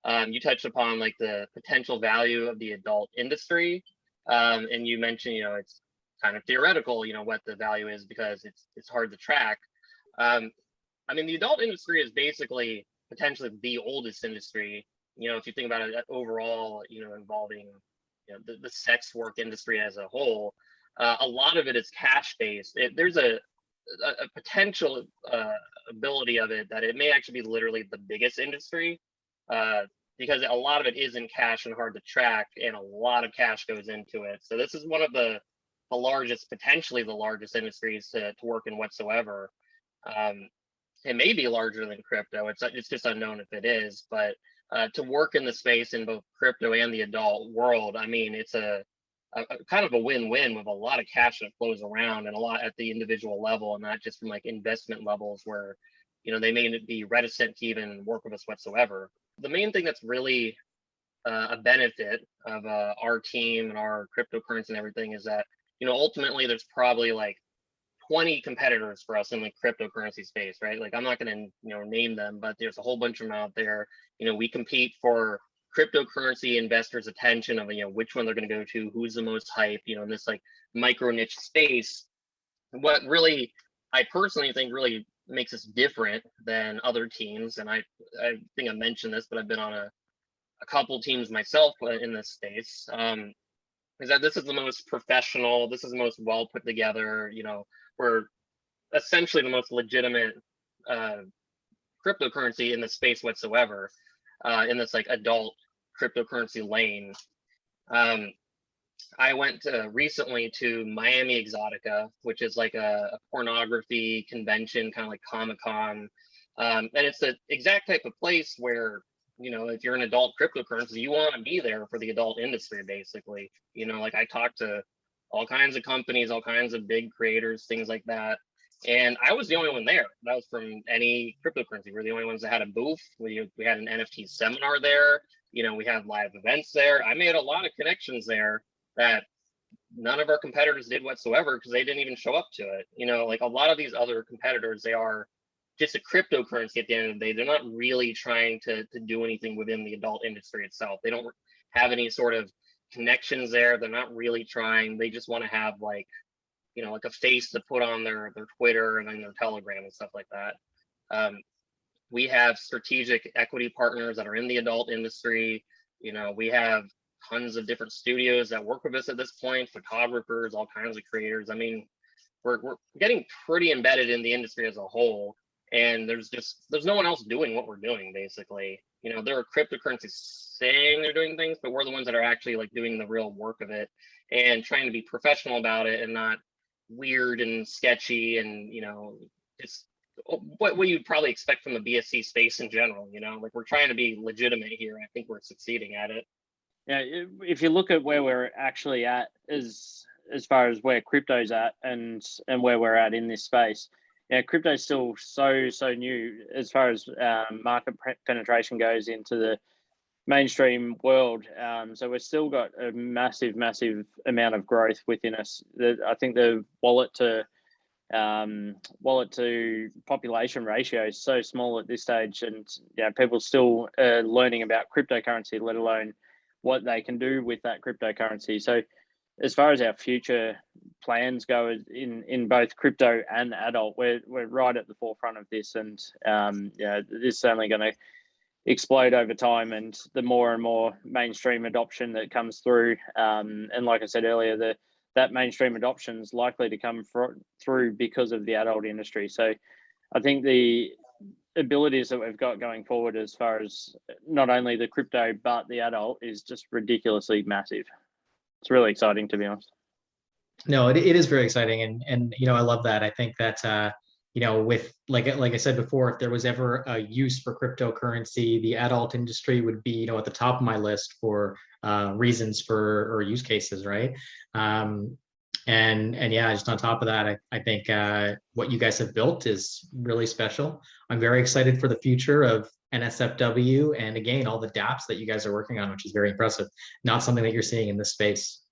You touched upon like the potential value of the adult industry, and you mentioned, it's kind of theoretical, what the value is because it's hard to track. I mean, the adult industry is basically potentially the oldest industry. If you think about it overall, involving the sex work industry as a whole, a lot of it is cash based. There's a potential ability of it that it may actually be literally the biggest industry, because a lot of it is in cash and hard to track, and a lot of cash goes into it. So this is one of the largest, potentially the largest industries to work in whatsoever. It may be larger than crypto. It's just unknown if it is, but to work in the space in both crypto and the adult world, I mean, it's a kind of a win-win with a lot of cash that flows around, and a lot at the individual level, and not just from like investment levels where, they may be reticent to even work with us whatsoever. The main thing that's really a benefit of our team and our cryptocurrency and everything is that, ultimately there's probably like 20 competitors for us in the cryptocurrency space, right? Like, I'm not going to, name them, but there's a whole bunch of them out there. We compete for cryptocurrency investors' attention of, which one they're going to go to, who's the most hype, in this like micro niche space. What really, I personally think really makes us different than other teams, and I think I mentioned this, but I've been on a couple teams myself in this space, is that this is the most professional, this is the most well put together, we're essentially the most legitimate cryptocurrency in the space whatsoever, in this like adult cryptocurrency lane. I went recently to Miami Exotica, which is like a pornography convention, kind of like Comic-Con. And it's the exact type of place where, if you're an adult cryptocurrency, you want to be there for the adult industry, basically. Like, I talked to all kinds of companies, all kinds of big creators, things like that. And I was the only one there. That was from any cryptocurrency. We're the only ones that had a booth. We had an NFT seminar there. We had live events there. I made a lot of connections there that none of our competitors did whatsoever, because they didn't even show up to it. Like a lot of these other competitors, they are just a cryptocurrency at the end of the day. They're not really trying to do anything within the adult industry itself. They don't have any sort of connections there. They're not really trying. They just want to have like, like a face to put on their Twitter and then their Telegram and stuff like that. We have strategic equity partners that are in the adult industry. We have tons of different studios that work with us at this point, photographers, all kinds of creators. I mean, we're getting pretty embedded in the industry as a whole, and there's no one else doing what we're doing, basically. There are cryptocurrencies saying they're doing things, but we're the ones that are actually like doing the real work of it and trying to be professional about it and not weird and sketchy and, just what you'd probably expect from the BSC space in general. Like, we're trying to be legitimate here. I think we're succeeding at it. Yeah, if you look at where we're actually at as far as where crypto's at and where we're at in this space, crypto's still so new as far as market penetration goes into the mainstream world. So we've still got a massive amount of growth within us. I think the wallet to population ratio is so small at this stage, and people still learning about cryptocurrency, let alone what they can do with that cryptocurrency. So as far as our future plans go in both crypto and adult, we're right at the forefront of this, and this is only going to explode over time, and the more and more mainstream adoption that comes through, and like I said earlier, that mainstream adoption is likely to come through because of the adult industry. So I think the abilities that we've got going forward as far as not only the crypto but the adult is just ridiculously massive. It's really exciting, to be honest. No, it is very exciting, and I love that. I think that with like I said before, if there was ever a use for cryptocurrency, the adult industry would be at the top of my list for reasons for or use cases, right? And yeah, just on top of that, I think what you guys have built is really special. I'm very excited for the future of NSFW, and again, all the dApps that you guys are working on, which is very impressive. Not something that you're seeing in this space.